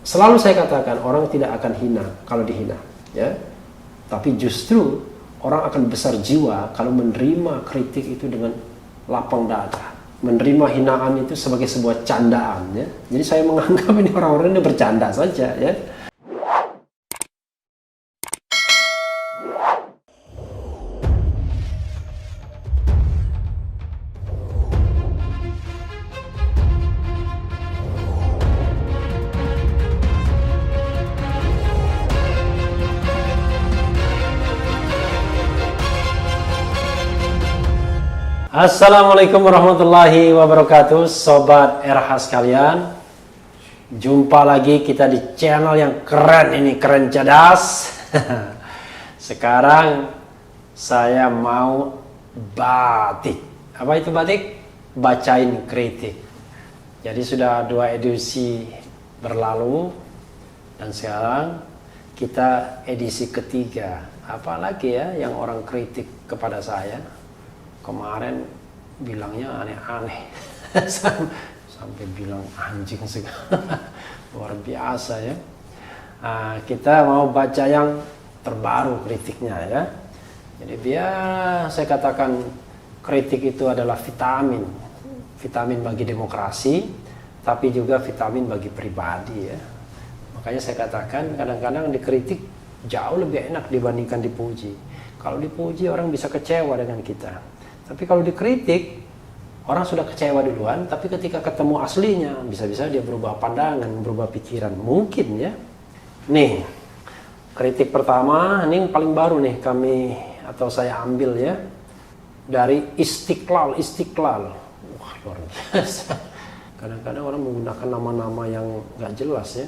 Selalu saya katakan orang tidak akan hina kalau dihina, ya. Tapi justru orang akan besar jiwa kalau menerima kritik itu dengan lapang dada, menerima hinaan itu sebagai sebuah candaan, ya. Jadi saya menganggap ini orang-orang ini bercanda saja, ya. Assalamualaikum warahmatullahi wabarakatuh, Sobat RH sekalian. Jumpa lagi kita di channel yang keren ini, keren cerdas. Sekarang saya mau batik. Apa itu batik? Bacain kritik. Jadi sudah 2 edisi berlalu dan sekarang kita edisi ketiga. Apalagi ya yang orang kritik kepada saya. Kemarin bilangnya aneh-aneh, sampai bilang anjing segala, luar biasa ya. Kita mau baca yang terbaru kritiknya ya. Jadi biar saya katakan kritik itu adalah vitamin bagi demokrasi, tapi juga vitamin bagi pribadi ya. Makanya saya katakan kadang-kadang dikritik jauh lebih enak dibandingkan dipuji. Kalau dipuji orang bisa kecewa dengan kita. Tapi kalau dikritik, orang sudah kecewa duluan, tapi ketika ketemu aslinya, bisa-bisa dia berubah pandangan, berubah pikiran. Mungkin ya. Nih, kritik pertama, ini yang paling baru nih atau saya ambil ya. Dari Istiqlal. Wah, luar biasa. Kadang-kadang orang menggunakan nama-nama yang gak jelas ya.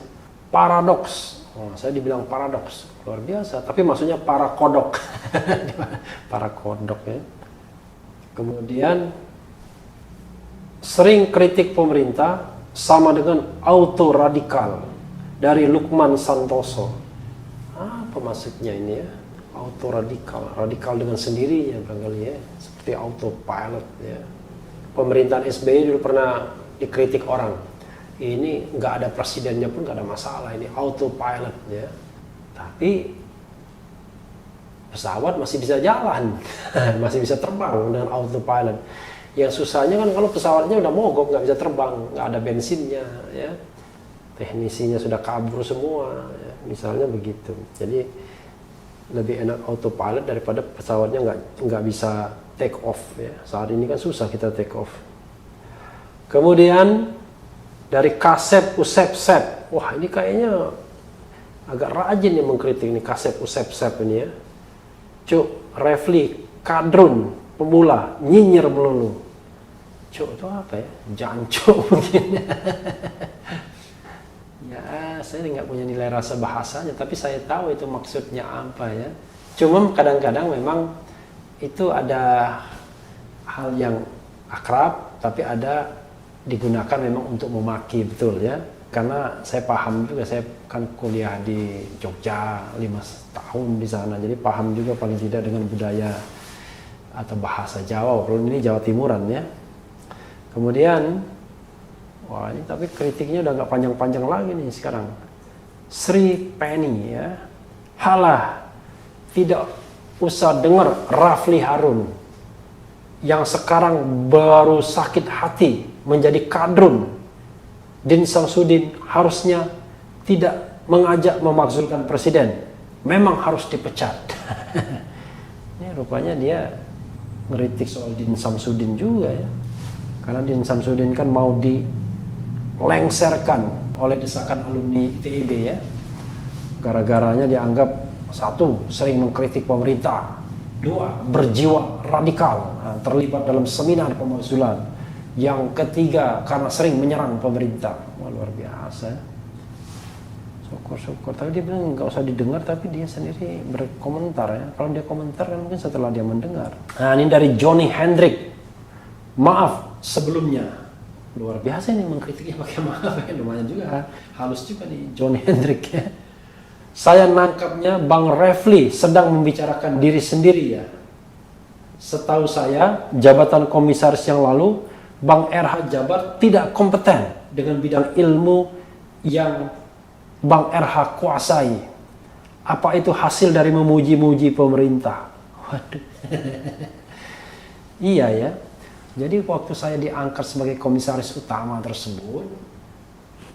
Paradoks. Saya dibilang paradoks. Luar biasa. Tapi maksudnya para kodok. Para kodok ya. Kemudian sering kritik pemerintah sama dengan auto radikal dari Lukman Santoso. Apa maksudnya ini ya? Auto radikal dengan sendirinya barangkali ya, seperti autopilot ya. Pemerintahan SBY dulu pernah dikritik orang. Ini nggak ada presidennya pun nggak ada masalah, ini autopilot ya. Tapi pesawat masih bisa jalan, masih bisa terbang dengan autopilot. Yang susahnya kan kalau pesawatnya udah mogok, nggak bisa terbang, nggak ada bensinnya, ya. Teknisinya sudah kabur semua, ya. Misalnya begitu. Jadi lebih enak autopilot daripada pesawatnya nggak bisa take off, ya. Saat ini kan susah kita take off. Kemudian dari Kasep Usep, wah ini kayaknya agak rajin yang mengkritik ini Kasep Usep ini ya. Cuk, Refli, Kadrun, pemula, nyinyir melulu. Cuk, itu apa ya? Jancuk mungkin. Ya, saya nggak punya nilai rasa bahasanya, tapi saya tahu itu maksudnya apa ya. Cuma kadang-kadang memang itu ada hal yang akrab, tapi ada digunakan memang untuk memaki, betul ya. Karena saya paham juga, saya kan kuliah di Jogja 5 tahun di sana, jadi paham juga paling tidak dengan budaya atau bahasa Jawa, walaupun ini Jawa Timuran ya. Kemudian, wah ini tapi kritiknya udah nggak panjang-panjang lagi nih sekarang. Sri Penny ya, halah tidak usah dengar Rafli Harun yang sekarang baru sakit hati menjadi kadrun. Din Samsudin harusnya tidak mengajak memakzulkan presiden, memang harus dipecat. Ini rupanya dia ngeritik soal Din Samsudin juga ya, karena Din Samsudin kan mau dilengserkan oleh desakan alumni ITB ya, gara-garanya dianggap 1, sering mengkritik pemerintah, 2, berjiwa radikal, terlibat dalam seminar pemakzulan. Yang ketiga, karena sering menyerang pemerintah. Wah, luar biasa. Syukur-syukur. Tapi dia bilang nggak usah didengar, tapi dia sendiri berkomentar ya. Kalau dia komentar kan mungkin setelah dia mendengar. Nah, ini dari Johnny Hendrik. Maaf sebelumnya. Luar biasa ini mengkritiknya pakai maaf ya. Lumayan juga. Halus juga nih Johnny Hendrik ya. Saya nangkapnya Bang Refli sedang membicarakan diri sendiri ya. Setahu saya, jabatan komisaris yang lalu Bang RH Jabar tidak kompeten dengan bidang ilmu yang Bang RH kuasai. Apa itu hasil dari memuji-muji pemerintah? Waduh. Iya ya. Jadi waktu saya diangkat sebagai komisaris utama tersebut,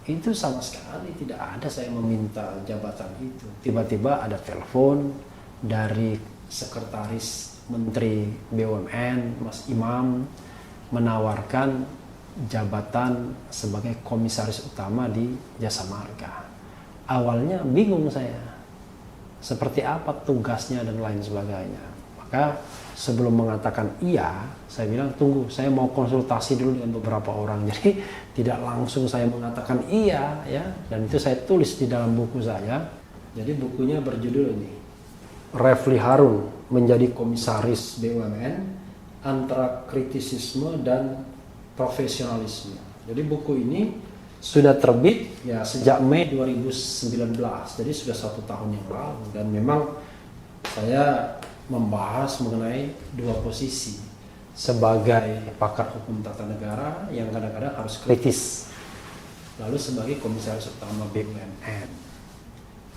itu sama sekali tidak ada saya meminta jabatan itu. Tiba-tiba ada telepon dari sekretaris Menteri BUMN, Mas Imam, menawarkan jabatan sebagai komisaris utama di Jasa Marga. Awalnya bingung saya, seperti apa tugasnya dan lain sebagainya. Maka sebelum mengatakan iya, saya bilang tunggu, saya mau konsultasi dulu dengan beberapa orang. Jadi tidak langsung saya mengatakan iya ya, dan itu saya tulis di dalam buku saya. Jadi bukunya berjudul ini, Refli Harun menjadi komisaris BUMN antara kritisisme dan profesionalisme. Jadi buku ini sudah terbit ya sejak Mei 2019, jadi sudah 1 tahun yang lalu, dan memang saya membahas mengenai dua posisi sebagai pakar hukum tata negara yang kadang-kadang harus kritis, lalu sebagai komisaris utama BUMN.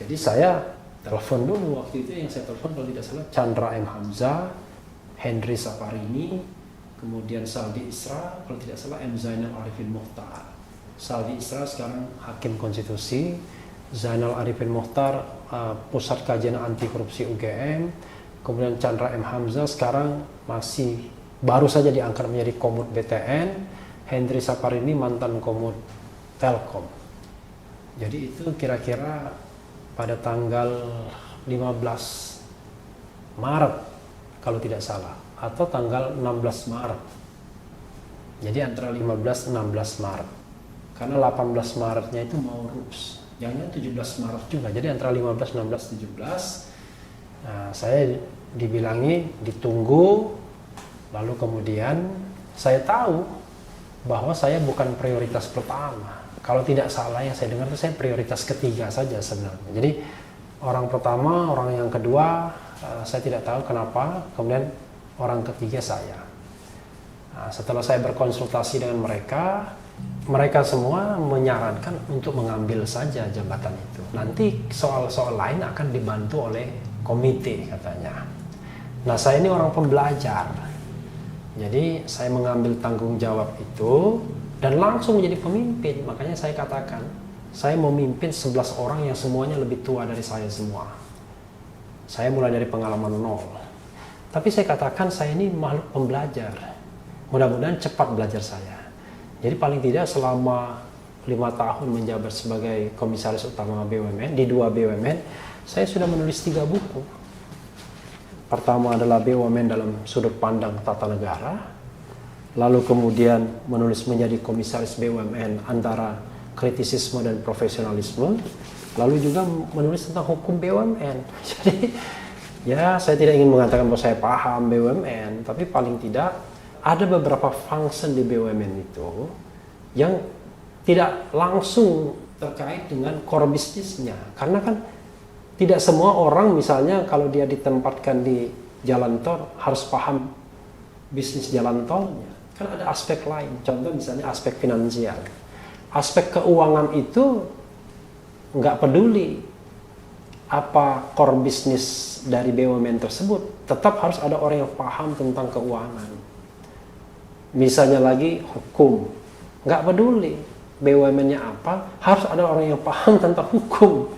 Jadi saya telepon dulu waktu itu, yang saya telepon kalau tidak salah Chandra M. Hamzah, Hendry Saparini, kemudian Saldi Isra, kalau tidak salah M. Zainal Arifin Mukhtar. Saldi Isra sekarang Hakim Konstitusi, Zainal Arifin Mukhtar Pusat Kajian Anti Korupsi UGM, kemudian Chandra M. Hamzah sekarang masih baru saja diangkat menjadi Komut BTN, Hendry Saparini mantan Komut Telkom. Jadi itu kira-kira pada tanggal 15 Maret kalau tidak salah, atau tanggal 16 Maret. Jadi antara 15-16 Maret. Karena 18 Maretnya itu mau RUPS. Jangan 17 Maret juga. Jadi antara 15, 16, 17 saya dibilangi ditunggu, lalu kemudian saya tahu bahwa saya bukan prioritas pertama. Kalau tidak salah yang saya dengar itu saya prioritas ketiga saja sebenarnya. Jadi orang pertama, orang yang kedua saya tidak tahu kenapa, kemudian orang ketiga saya. Setelah saya berkonsultasi dengan mereka semua menyarankan untuk mengambil saja jabatan itu. Nanti soal-soal lain akan dibantu oleh komite katanya. Nah, saya ini orang pembelajar. Jadi saya mengambil tanggung jawab itu dan langsung menjadi pemimpin. Makanya saya katakan, saya memimpin 11 orang yang semuanya lebih tua dari saya semua. Saya mulai dari pengalaman nol. Tapi saya katakan saya ini makhluk pembelajar. Mudah-mudahan cepat belajar saya. Jadi paling tidak selama 5 tahun menjabat sebagai komisaris utama BUMN, di 2 BUMN, saya sudah menulis 3 buku. Pertama adalah BUMN dalam sudut pandang tata negara, lalu kemudian menulis menjadi komisaris BUMN antara kritisisme dan profesionalisme, lalu juga menulis tentang hukum BUMN. Jadi ya saya tidak ingin mengatakan bahwa saya paham BUMN, tapi paling tidak ada beberapa function di BUMN itu yang tidak langsung terkait dengan core bisnisnya. Karena kan tidak semua orang misalnya kalau dia ditempatkan di jalan tol harus paham bisnis jalan tolnya. Kan ada aspek lain, contoh misalnya aspek finansial. Aspek keuangan itu nggak peduli apa core bisnis dari BUMN tersebut, tetap harus ada orang yang paham tentang keuangan. Misalnya lagi hukum, nggak peduli BUMN-nya apa, harus ada orang yang paham tentang hukum.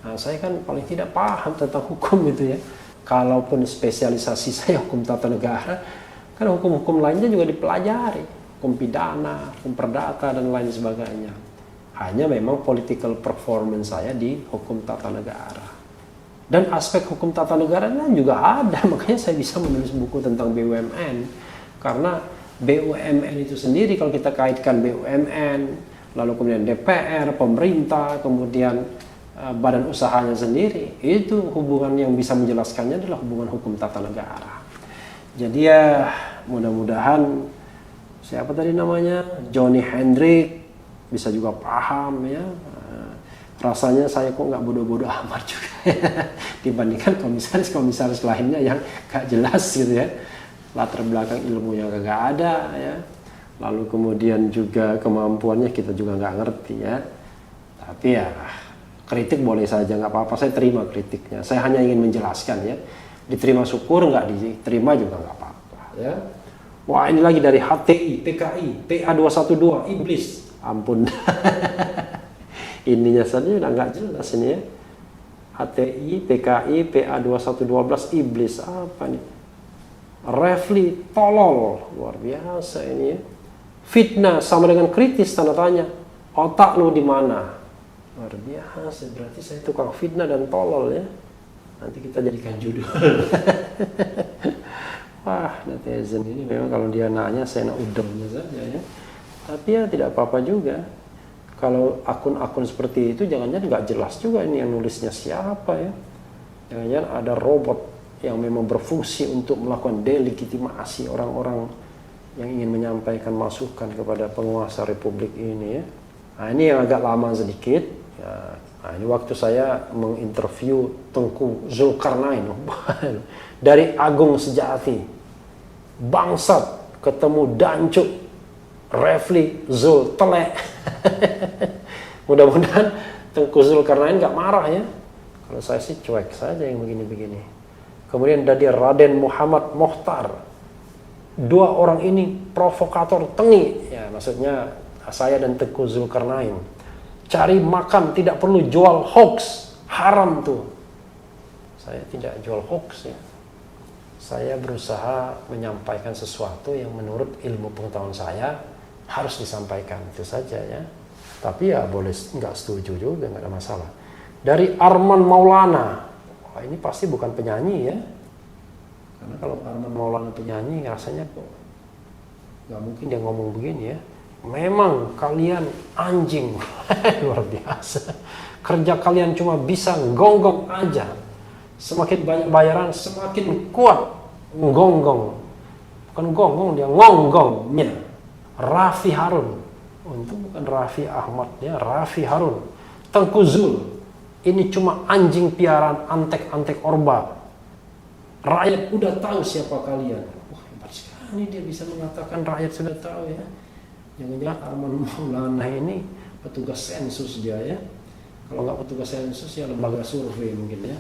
Nah, saya kan paling tidak paham tentang hukum itu ya. Kalaupun spesialisasi saya hukum tata negara, kan hukum-hukum lainnya juga dipelajari, hukum pidana, hukum perdata dan lain sebagainya. Hanya memang political performance saya di hukum tata negara. Dan aspek hukum tata negara juga ada, makanya saya bisa menulis buku tentang BUMN. Karena BUMN itu sendiri kalau kita kaitkan BUMN, lalu kemudian DPR, pemerintah, kemudian badan usahanya sendiri, itu hubungan yang bisa menjelaskannya adalah hubungan hukum tata negara. Jadi ya mudah-mudahan siapa tadi namanya, Johnny Hendrik bisa juga paham ya. Rasanya saya kok nggak bodoh-bodoh amat juga dibandingkan komisaris-komisaris lainnya yang gak jelas gitu ya. Latar belakang ilmunya kagak ada ya, lalu kemudian juga kemampuannya kita juga nggak ngerti ya. Tapi ya kritik boleh saja, nggak apa-apa, saya terima kritiknya. Saya hanya ingin menjelaskan ya. Diterima syukur, nggak diterima juga nggak apa-apa ya. Wah, ini lagi dari HTI, PKI, PA212, iblis. Ampun. Ininya saja udah nggak jelas ini ya. HTI, PKI, PA2112, iblis. Apa nih? Refli, tolol. Luar biasa ini ya. Fitnah sama dengan kritis, tanda tanya. Otak lu di mana? Luar biasa, berarti saya tukang fitnah dan tolol ya. Nanti kita jadikan judul. Wah, netizen ini memang kalau dia nanya, saya nak udemnya saja ya. Tapi ya tidak apa-apa juga. Kalau akun-akun seperti itu, jangan-jangan nggak jelas juga ini yang nulisnya siapa ya. Jangan-jangan ada robot yang memang berfungsi untuk melakukan delegitimasi orang-orang yang ingin menyampaikan masukan kepada penguasa republik ini ya. Nah, ini yang agak lama sedikit. Ya, nah, ini waktu saya menginterview Tengku Zulkarnain dari Agung Sejati, bangsat, ketemu Dancuk, Refli, Zul, telek. Mudah-mudahan Tengku Zulkarnain nggak marah ya. Kalau saya sih cuek saja yang begini-begini. Kemudian dari Raden Muhammad Mohtar, dua orang ini provokator tengi, ya maksudnya saya dan Tengku Zulkarnain. Cari makan tidak perlu jual hoax, haram tuh. Saya tidak jual hoax ya. Saya berusaha menyampaikan sesuatu yang menurut ilmu pengetahuan saya harus disampaikan, itu saja ya. Tapi ya boleh nggak setuju juga, nggak ada masalah. Dari Arman Maulana, wah ini pasti bukan penyanyi ya. Karena kalau Arman Maulana penyanyi rasanya kok nggak mungkin dia ngomong begini ya. Memang kalian anjing. Luar biasa. Kerja kalian cuma bisa gonggong aja. Semakin banyak bayaran semakin kuat gonggong. Bukan gonggong, dia ngonggongnya. Raffi Harun. Untung bukan Raffi Ahmad ya, Raffi Harun. Tengku Zul, ini cuma anjing piaraan antek-antek orba. Rakyat udah tahu siapa kalian. Wah, hebat sekali dia bisa mengatakan rakyat sudah tahu ya. Jangan-jangan Arman Maulana ini petugas sensus dia ya. Kalau nggak petugas sensus ya lembaga survei mungkin ya.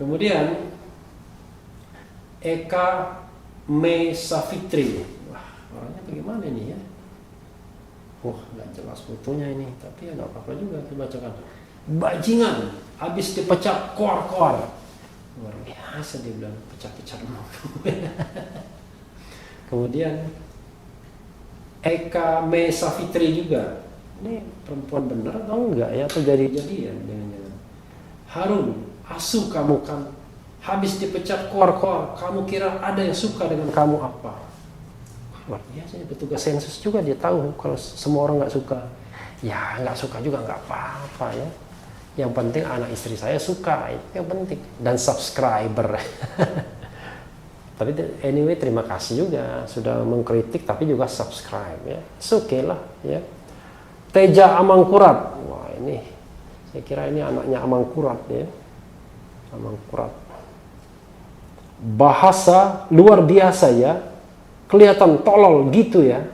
Kemudian Eka Me Safitri. Wah, orangnya bagaimana ini ya? Wah, nggak jelas fotonya ini. Tapi ya nggak apa-apa juga dibacakan. Bajingan, habis dipecah koar-koar. Luar biasa dia bilang pecah-pecah. Kemudian Eka Me Safitri juga. Ini perempuan benar atau enggak ya? Atau jadi-jadian? Jangan-jangan. Harun, asu kamu kan. Habis dipecat koar-koar, kamu kira ada yang suka dengan kamu apa? Luar biasa, petugas sensus juga dia tahu kalau semua orang nggak suka. Ya nggak suka juga nggak apa-apa ya. Yang penting anak istri saya suka, itu yang penting. Dan subscriber. Tapi anyway, terima kasih juga sudah mengkritik tapi juga subscribe ya. Oke lah ya. Teja Amangkurat. Wah, ini saya kira ini anaknya Amangkurat ya. Amangkurat. Bahasa luar biasa ya. Kelihatan tolol gitu ya.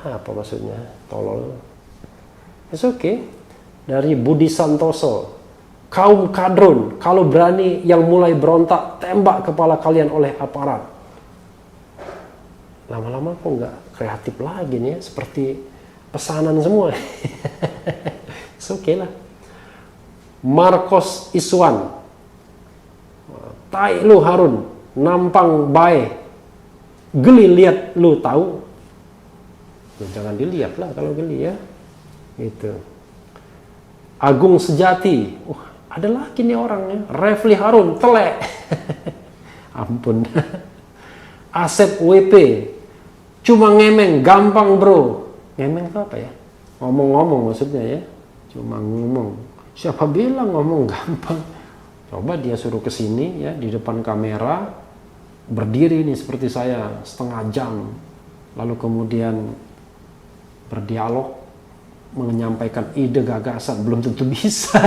Apa maksudnya? Tolol. It's okay. Dari Budi Santoso. Kaum kadrun, kalau berani yang mulai berontak, tembak kepala kalian oleh aparat. Lama-lama kok nggak kreatif lagi nih ya, seperti pesanan semua. Oke lah. Marcos Iswan. Tai lu Harun, nampang bae. Geli lihat lu tahu. Jangan dilihat lah kalau geli ya. Gitu. Agung Sejati. Ada lagi nih orangnya, Refli Harun, telek. Ampun. Asep WP, cuma ngemeng, gampang bro. Ngemeng itu apa ya? Ngomong-ngomong maksudnya ya. Cuma ngomong. Siapa bilang ngomong gampang? Coba dia suruh kesini ya, di depan kamera, berdiri nih seperti saya, setengah jam. Lalu kemudian berdialog, menyampaikan ide gagasan, belum tentu bisa.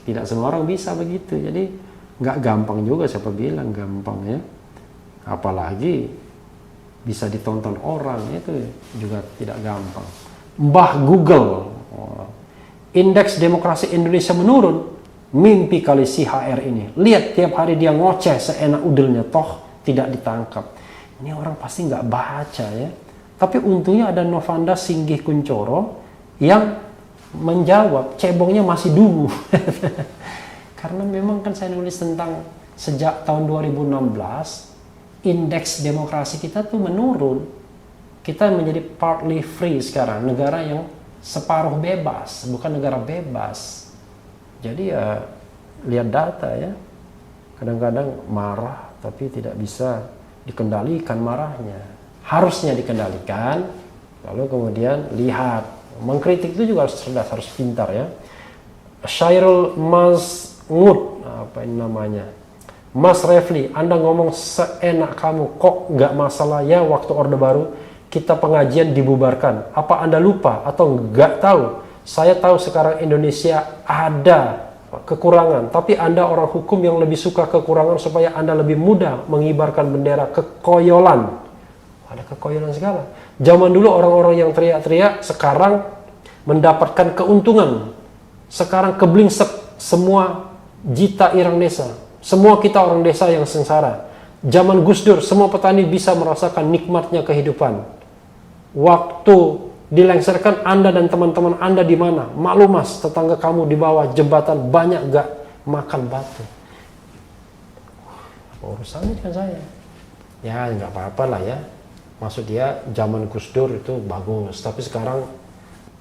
Tidak semua orang bisa begitu. Jadi nggak gampang juga, siapa bilang gampang ya. Apalagi bisa ditonton orang, itu juga tidak gampang. Mbah Google, Indeks demokrasi Indonesia menurun. Mimpi kali si HR ini. Lihat tiap hari dia ngoceh seenak udelnya, toh tidak ditangkap. Ini orang pasti nggak baca ya. Tapi untungnya ada Novanda Singgih Kuncoro yang menjawab, cebongnya masih dulu. Karena memang kan saya nulis tentang sejak tahun 2016, indeks demokrasi kita tuh menurun. Kita menjadi partly free sekarang, negara yang separuh bebas, bukan negara bebas. Jadi ya lihat data ya, kadang-kadang marah tapi tidak bisa dikendalikan marahnya. Harusnya dikendalikan, lalu kemudian lihat. Mengkritik itu juga harus cerdas, harus pintar ya. Syairul Masngud, apa ini namanya? Mas Refli, Anda ngomong seenak kamu, kok nggak masalah ya waktu Orde Baru kita pengajian dibubarkan. Apa Anda lupa atau nggak tahu? Saya tahu sekarang Indonesia ada kekurangan, tapi Anda orang hukum yang lebih suka kekurangan supaya Anda lebih mudah mengibarkan bendera kekoyolan. Ada kekoyolan segala. Zaman dulu orang-orang yang teriak-teriak sekarang mendapatkan keuntungan. Sekarang keblingsek semua jita irang desa. Semua kita orang desa yang sengsara. Zaman Gus Dur semua petani bisa merasakan nikmatnya kehidupan. Waktu dilengsarkan Anda dan teman-teman Anda di mana? Maklum mas, tetangga kamu di bawah jembatan banyak gak makan batu. Apa urusannya dengan saya? Ya nggak apa-apa lah ya. Maksud dia zaman Gus Dur itu bagus, tapi sekarang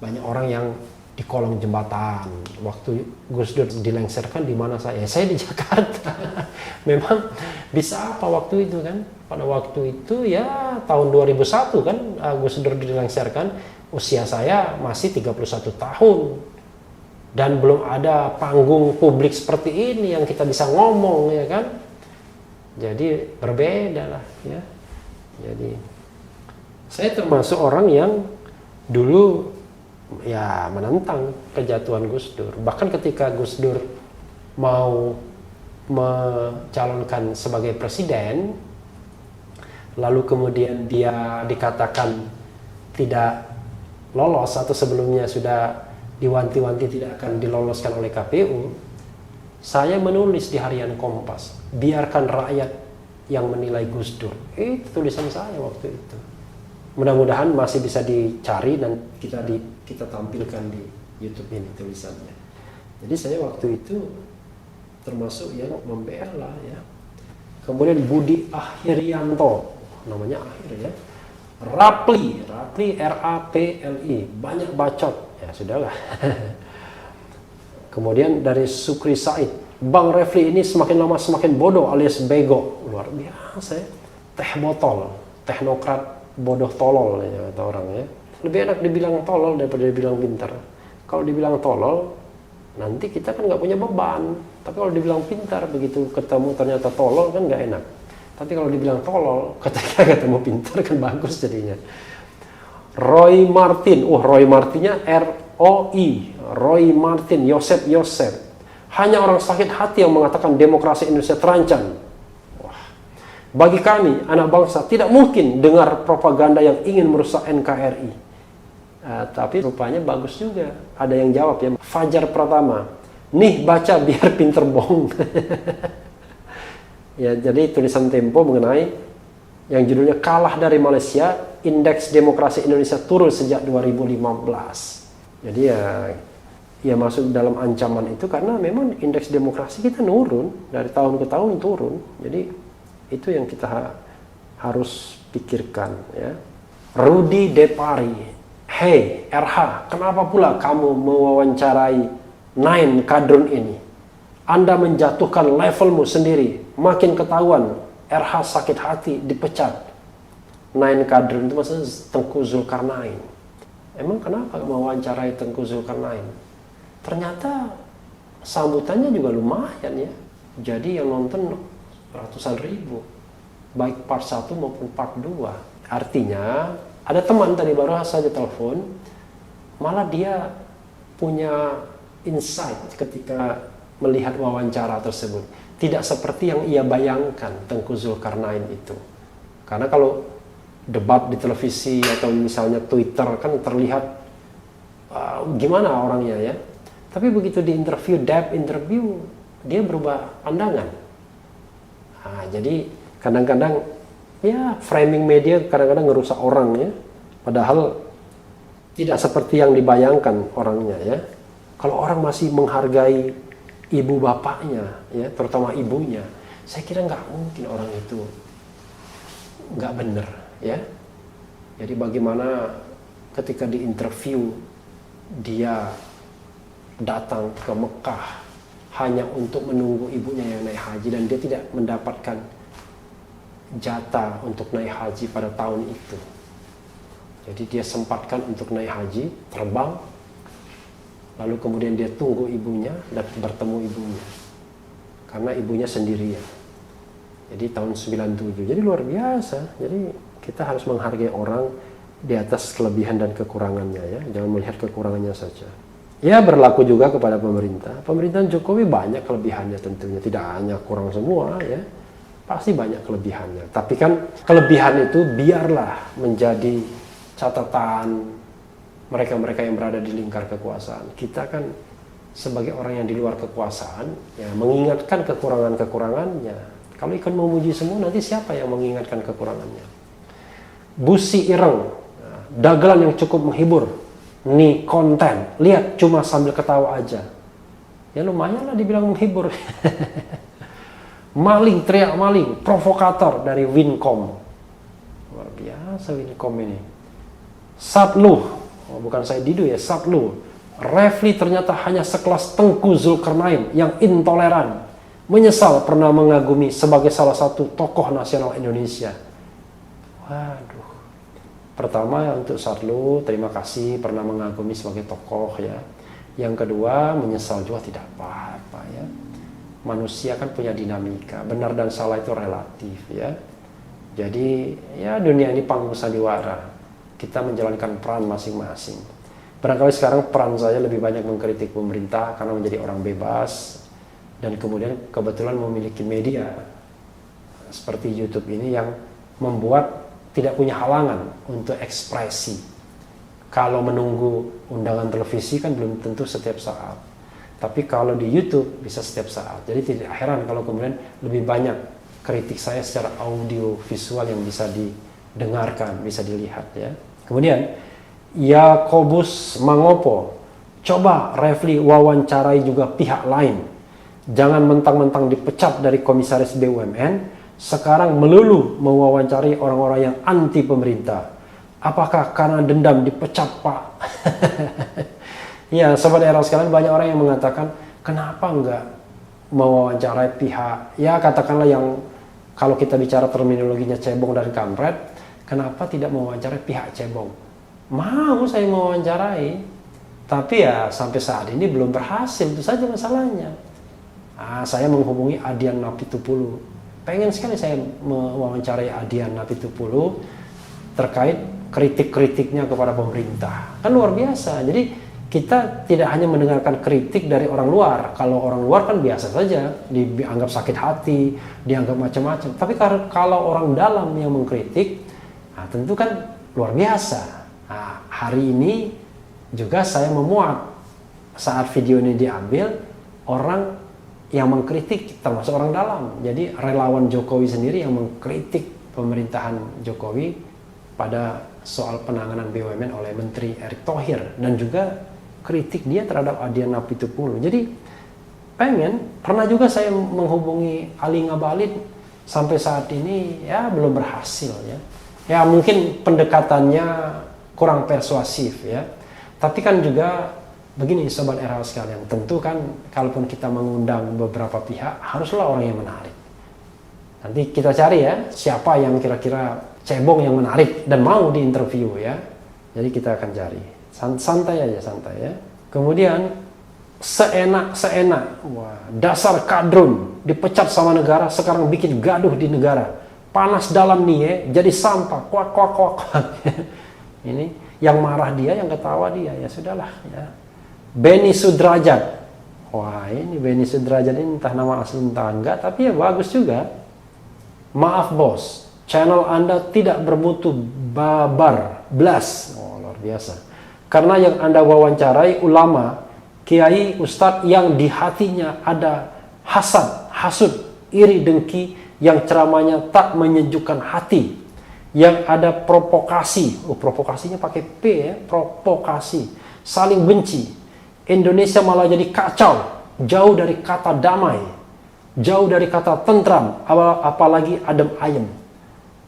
banyak orang yang di kolong jembatan. Waktu Gus Dur dilengsarkan di mana saya? Saya di Jakarta. Memang bisa apa waktu itu kan? Pada waktu itu ya tahun 2001 kan Gus Dur dilengsarkan, usia saya masih 31 tahun. Dan belum ada panggung publik seperti ini yang kita bisa ngomong ya kan? Jadi berbeda lah ya. Jadi saya termasuk orang yang dulu ya menentang kejatuhan Gus Dur. Bahkan ketika Gus Dur mau mencalonkan sebagai presiden, lalu kemudian dia dikatakan tidak lolos atau sebelumnya sudah diwanti-wanti tidak akan diloloskan oleh KPU, saya menulis di harian Kompas, biarkan rakyat yang menilai Gus Dur. Itu tulisan saya waktu itu. Mudah-mudahan masih bisa dicari dan kita tampilkan di YouTube ini tulisannya. Jadi saya waktu itu termasuk yang membela ya. Kemudian Budi Akhirianto, namanya Akhir ya. Rapli R-A-P-L-I, banyak bacot. Ya sudahlah. Kemudian dari Sukri Said, Bang Refli ini semakin lama semakin bodoh alias bego. Luar biasa ya. Teh botol, teknokrat bodoh tolol ya kata orang ya. Lebih enak dibilang tolol daripada dibilang pintar. Kalau dibilang tolol, nanti kita kan nggak punya beban. Tapi kalau dibilang pintar, begitu ketemu ternyata tolol kan nggak enak. Tapi kalau dibilang tolol, ketika ketemu pintar kan bagus jadinya. Roy Martin, Roy Martinnya R-O-I, Roy Martin, Yosep. Hanya orang sakit hati yang mengatakan demokrasi Indonesia terancam. Bagi kami, anak bangsa, tidak mungkin dengar propaganda yang ingin merusak NKRI. Tapi rupanya bagus juga. Ada yang jawab ya, Fajar Pratama. Nih baca biar pinter bohong. Ya, jadi tulisan Tempo mengenai yang judulnya kalah dari Malaysia, indeks demokrasi Indonesia turun sejak 2015. Jadi ya masuk dalam ancaman itu karena memang indeks demokrasi kita nurun dari tahun ke tahun turun. Jadi itu yang kita harus pikirkan ya. Rudi Depari, hey RH, kenapa pula kamu mewawancarai Nine Kadrun ini? Anda menjatuhkan levelmu sendiri. Makin ketahuan RH sakit hati dipecat. Nine Kadrun itu maksudnya Tengku Zulkarnain. Emang kenapa mewawancarai Tengku Zulkarnain? Ternyata sambutannya juga lumayan ya. Jadi yang nonton ratusan ribu, baik part 1 maupun part 2. Artinya ada teman tadi baru saja telepon, malah dia punya insight ketika melihat wawancara tersebut. Tidak seperti yang ia bayangkan Tengku Zulkarnain itu. Karena kalau debat di televisi atau misalnya Twitter kan terlihat gimana orangnya ya. Tapi begitu di interview, depth interview, dia berubah pandangan. Nah, jadi kadang-kadang ya framing media kadang-kadang ngerusak orang ya. Padahal tidak seperti yang dibayangkan orangnya ya. Kalau orang masih menghargai ibu bapaknya ya, terutama ibunya, saya kira nggak mungkin orang itu nggak benar ya. Jadi bagaimana ketika diinterview dia datang ke Mekah hanya untuk menunggu ibunya yang naik haji, dan dia tidak mendapatkan jatah untuk naik haji pada tahun itu. Jadi dia sempatkan untuk naik haji, terbang, lalu kemudian dia tunggu ibunya dan bertemu ibunya karena ibunya sendirian. Jadi tahun 97. Jadi luar biasa. Jadi kita harus menghargai orang di atas kelebihan dan kekurangannya ya. Jangan melihat kekurangannya saja. Ya berlaku juga kepada pemerintah. Pemerintahan Jokowi banyak kelebihannya tentunya. Tidak hanya kurang semua ya. Pasti banyak kelebihannya. Tapi kan kelebihan itu biarlah menjadi catatan mereka-mereka yang berada di lingkar kekuasaan. Kita kan sebagai orang yang di luar kekuasaan ya mengingatkan kekurangan-kekurangannya. Kalau ikan memuji semua, nanti siapa yang mengingatkan kekurangannya? Busi ireng, dagelan yang cukup menghibur, nih konten, lihat cuma sambil ketawa aja. Ya lumayan lah dibilang menghibur. Maling, teriak maling, provokator dari Wincom. Luar biasa Wincom ini. Satluh, oh, bukan saya Didu ya, Satluh. Refli ternyata hanya sekelas Tengku Zulkarnain yang intoleran. Menyesal pernah mengagumi sebagai salah satu tokoh nasional Indonesia. Waduh. Pertama untuk Satluh, terima kasih pernah mengagumi sebagai tokoh ya. Yang kedua, menyesal juga tidak apa-apa ya. Manusia kan punya dinamika, benar dan salah itu relatif ya. Jadi ya dunia ini panggung sandiwara. Kita menjalankan peran masing-masing. Barangkali sekarang peran saya lebih banyak mengkritik pemerintah karena menjadi orang bebas. Dan kemudian kebetulan memiliki media seperti YouTube ini yang membuat tidak punya halangan untuk ekspresi. Kalau menunggu undangan televisi kan belum tentu setiap saat. Tapi kalau di YouTube bisa setiap saat. Jadi tidak heran kalau kemudian lebih banyak kritik saya secara audio visual yang bisa didengarkan, bisa dilihat ya. Kemudian Yakobus Mangopo, coba Refli wawancarai juga pihak lain. Jangan mentang-mentang dipecat dari komisaris BUMN, sekarang melulu mewawancari orang-orang yang anti pemerintah. Apakah karena dendam dipecat, Pak? Ya, sobat era sekalian, banyak orang yang mengatakan, kenapa enggak mewawancarai pihak, ya katakanlah yang kalau kita bicara terminologinya cebong dan kampret, kenapa tidak mewawancarai pihak cebong? Mau saya mewawancarai, tapi ya sampai saat ini belum berhasil, itu saja masalahnya. Saya menghubungi Adian Napitupulu. Pengen sekali saya mewawancarai Adian Napitupulu terkait kritik-kritiknya kepada pemerintah. Kan luar biasa. Jadi kita tidak hanya mendengarkan kritik dari orang luar. Kalau orang luar kan biasa saja, dianggap sakit hati, dianggap macam-macam. Tapi kalau orang dalam yang mengkritik, tentu kan luar biasa. Hari ini juga saya memuat saat video ini diambil, orang yang mengkritik termasuk orang dalam. Jadi relawan Jokowi sendiri yang mengkritik pemerintahan Jokowi pada soal penanganan BUMN oleh Menteri Erick Thohir, dan juga kritik dia terhadap Adian Napitupulu. Jadi pernah juga saya menghubungi Ali Ngabalin, sampai saat ini ya belum berhasil ya. Ya mungkin pendekatannya kurang persuasif ya. Tapi kan juga begini sobat era sekalian, tentu kan kalaupun kita mengundang beberapa pihak, haruslah orang yang menarik. Nanti kita cari ya, siapa yang kira-kira cebong yang menarik dan mau diinterview ya. Jadi kita akan cari. Santai aja, santai ya. Kemudian seenak, wah, dasar kadrun, dipecat sama negara, sekarang bikin gaduh di negara. Panas dalam nih ya, jadi sampah, kuak. Ini yang marah dia, yang ketawa dia, ya sudahlah ya. Benny Sudrajat, wah ini Benny Sudrajat ini entah nama asli entah enggak, tapi ya bagus juga. Maaf bos, channel Anda tidak bermutu babar, blas. Oh luar biasa. Karena yang Anda wawancarai ulama, kiai, ustadz yang di hatinya ada hasad, hasud, iri, dengki, yang ceramahnya tak menyejukkan hati, yang ada provokasi, provokasinya pakai P ya, provokasi, saling benci. Indonesia malah jadi kacau, jauh dari kata damai, jauh dari kata tentram, apalagi adem ayem.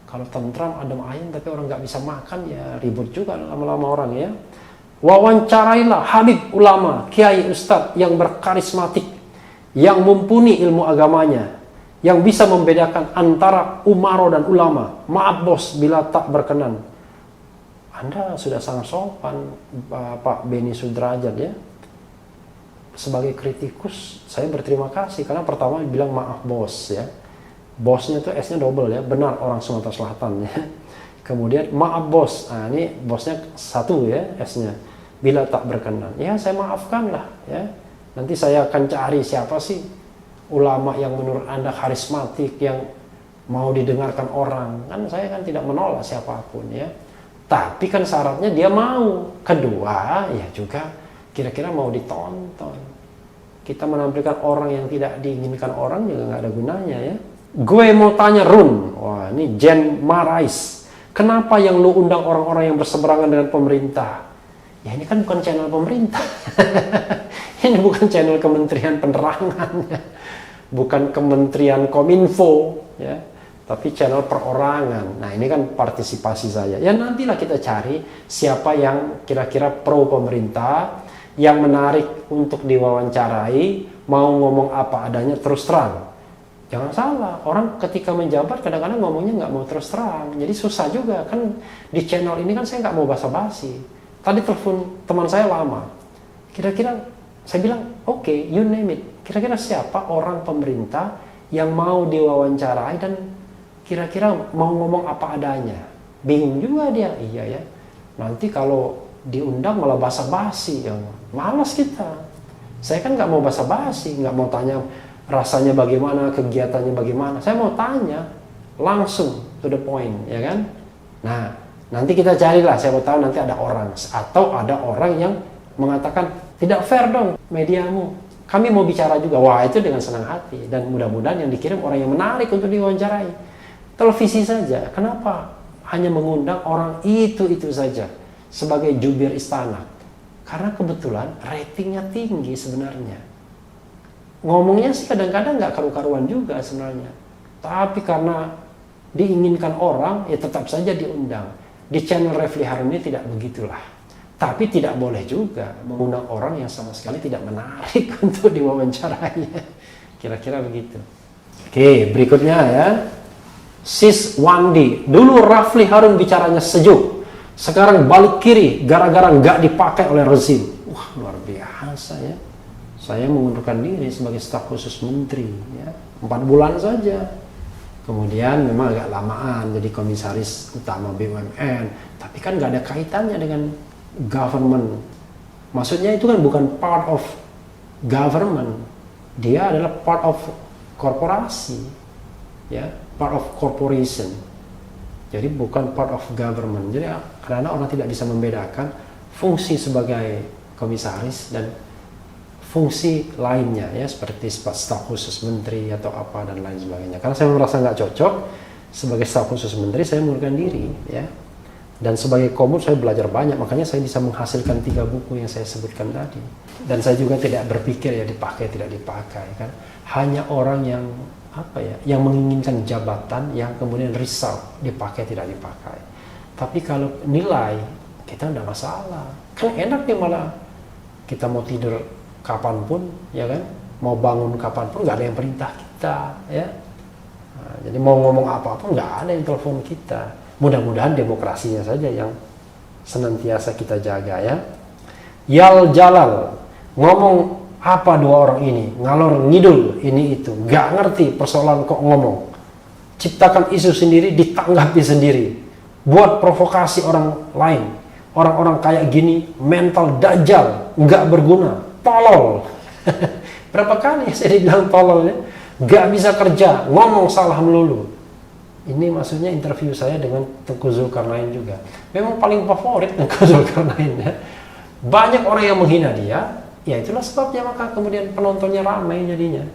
Kalau tentram, adem ayem, tapi orang nggak bisa makan, ya ribut juga lama-lama orang ya. Wawancarailah habib ulama, kiai, ustadz yang berkarismatik, yang mumpuni ilmu agamanya, yang bisa membedakan antara umaro dan ulama. Maaf bos bila tak berkenan. Anda sudah sangat sopan, Pak Beni Sudrajat ya. Sebagai kritikus, saya berterima kasih karena pertama bilang maaf bos ya. Bosnya tuh S-nya double ya, benar orang Sumatera Selatan ya. Kemudian maaf bos, nah ini bosnya satu ya S-nya. Bila tak berkenan, ya saya maafkan lah ya. Nanti saya akan cari siapa sih ulama yang menurut Anda karismatik, yang mau didengarkan orang. Kan saya kan tidak menolak siapapun ya. Tapi kan syaratnya dia mau. Kedua, ya juga kira-kira mau ditonton. Kita menampilkan orang yang tidak diinginkan orang juga nggak ada gunanya ya. Gue mau tanya Run, wah ini Jen Marais, kenapa yang lu undang orang-orang yang berseberangan dengan pemerintah? Ya ini kan bukan channel pemerintah. Ini bukan channel Kementerian Penerangan ya. Bukan Kementerian Kominfo ya, tapi channel perorangan. Nah ini kan partisipasi saya. Ya nantilah kita cari siapa yang kira-kira pro pemerintah, yang menarik untuk diwawancarai, mau ngomong apa adanya terus terang. Jangan salah, orang ketika menjabat kadang-kadang ngomongnya nggak mau terus terang. Jadi susah juga kan, di channel ini kan saya nggak mau basa-basi. Tadi telepon teman saya lama, kira-kira saya bilang oke, you name it. Kira-kira siapa orang pemerintah yang mau diwawancarai dan kira-kira mau ngomong apa adanya. Bingung juga dia, iya ya. Nanti kalau diundang malah basa-basi, yang malas kita. Saya kan nggak mau basa-basi, nggak mau tanya rasanya bagaimana, kegiatannya bagaimana. Saya mau tanya langsung to the point, ya kan? Nah, nanti kita carilah, siapa tahu nanti ada orang atau ada orang yang mengatakan tidak fair dong mediamu. Kami mau bicara juga. Wah, itu dengan senang hati dan mudah-mudahan yang dikirim orang yang menarik untuk diwawancarai. Televisi saja, kenapa hanya mengundang orang itu saja sebagai jubir istana? Karena kebetulan ratingnya tinggi sebenarnya. Ngomongnya sih kadang-kadang nggak karu-karuan juga sebenarnya. Tapi karena diinginkan orang, ya tetap saja diundang. Di channel Refli Harun ini tidak begitulah. Tapi tidak boleh juga mengundang orang yang sama sekali tidak menarik untuk diwawancarai. Kira-kira begitu. Oke, berikutnya ya. Sis Wandi. Dulu Refli Harun bicaranya sejuk. Sekarang balik kiri gara-gara nggak dipakai oleh rezim. Wah, luar biasa ya. Saya mengundurkan diri sebagai staf khusus menteri ya, 4 bulan saja. Kemudian memang agak lamaan jadi komisaris utama BUMN, tapi kan nggak ada kaitannya dengan government. Maksudnya itu kan bukan part of government, dia adalah part of korporasi ya, part of corporation. Jadi bukan part of government. Jadi karena orang tidak bisa membedakan fungsi sebagai komisaris dan fungsi lainnya ya, seperti staf khusus menteri atau apa dan lain sebagainya. Karena saya merasa nggak cocok sebagai staf khusus menteri, saya mengundurkan diri ya. Dan sebagai komut saya belajar banyak, makanya saya bisa menghasilkan 3 buku yang saya sebutkan tadi. Dan saya juga tidak berpikir ya dipakai tidak dipakai kan. Hanya orang yang apa ya, yang menginginkan jabatan yang kemudian risau dipakai tidak dipakai. Tapi kalau nilai kita tidak masalah. Kan enak nih malah kita mau tidur kapanpun ya kan, mau bangun kapanpun nggak ada yang perintah kita ya. Nah, jadi mau ngomong apa-apa nggak ada yang telepon kita. Mudah-mudahan demokrasinya saja yang senantiasa kita jaga ya. Yal Jalal ngomong apa 2 orang ini, ngalor ngidul ini itu, nggak ngerti persoalan kok ngomong, ciptakan isu sendiri ditanggapi sendiri, buat provokasi orang lain. Orang-orang kayak gini mental dajjal, nggak berguna, tolol. Berapa kali saya dibilang tolol ya, nggak bisa kerja, ngomong salah melulu. Ini maksudnya interview saya dengan Tengku Zulkarnain juga. Memang paling favorit Tengku Zulkarnain ya. Banyak orang yang menghina dia, Ya itulah sebabnya maka kemudian penontonnya ramai jadinya.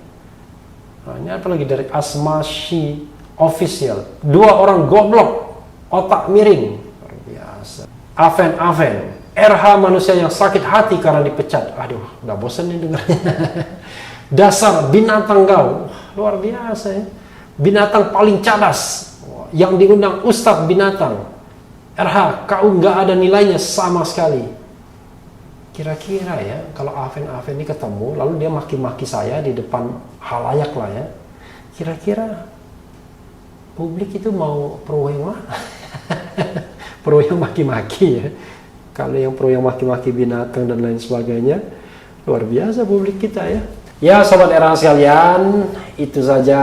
Nah, ini apalagi dari Asmashi Official, 2 orang goblok, otak miring, luar biasa. Aven, RH manusia yang sakit hati karena dipecat. Aduh, nggak bosan nih dengarnya. Dasar binatang kau, luar biasa ya. Binatang paling cadas, yang diundang Ustadz binatang. RH, kau nggak ada nilainya sama sekali. Kira-kira ya, kalau Aven ini ketemu, lalu dia maki-maki saya di depan halayak lah ya. Kira-kira publik itu mau pro yang mana? Pro yang maki-maki ya. Kalau yang pro yang maki-maki binatang dan lain sebagainya, luar biasa publik kita ya. Ya sobat era sekalian, itu saja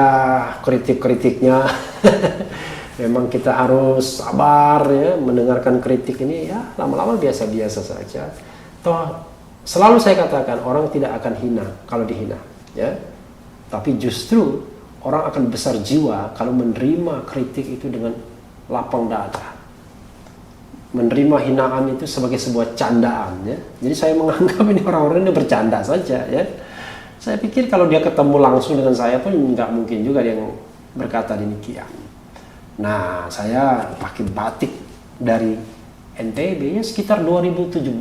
kritik-kritiknya. Memang kita harus sabar ya mendengarkan kritik ini ya, lama-lama biasa-biasa saja. Toh selalu saya katakan orang tidak akan hina kalau dihina ya. Tapi justru orang akan besar jiwa kalau menerima kritik itu dengan lapang dada. Menerima hinaan itu sebagai sebuah candaan ya. Jadi saya menganggap ini orang-orang ini bercanda saja ya. Saya pikir kalau dia ketemu langsung dengan saya pun nggak mungkin juga dia berkata demikian. Nah, saya pakai batik dari NTB ya sekitar 2017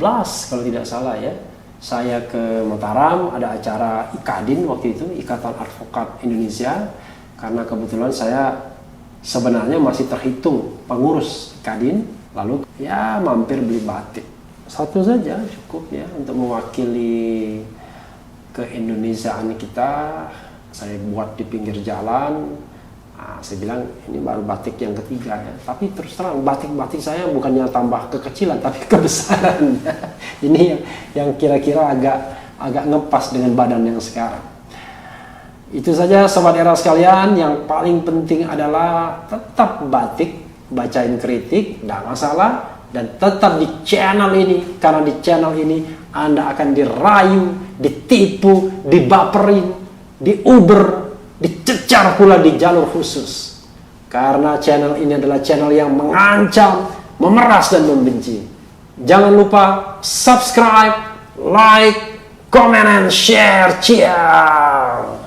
kalau tidak salah ya. Saya ke Mataram, ada acara IKADIN waktu itu, Ikatan Advokat Indonesia. Karena kebetulan saya sebenarnya masih terhitung pengurus IKADIN. Lalu ya mampir beli batik. Satu saja cukup ya untuk mewakili keindonesiaan kita. Saya buat di pinggir jalan. Nah, saya bilang ini baru batik yang ketiga ya. Tapi terus terang batik-batik saya bukannya tambah kekecilan tapi kebesaran. Ini yang kira-kira agak ngepas dengan badan yang sekarang. Itu saja sobat era sekalian. Yang paling penting adalah tetap batik, bacain kritik, tidak masalah, dan tetap di channel ini, karena di channel ini Anda akan dirayu, ditipu, dibaperin, diuber, dicecar pula di jalur khusus. Karena channel ini adalah channel yang mengancam, memeras dan membenci. Jangan lupa subscribe, like, comment, and share. Ciao.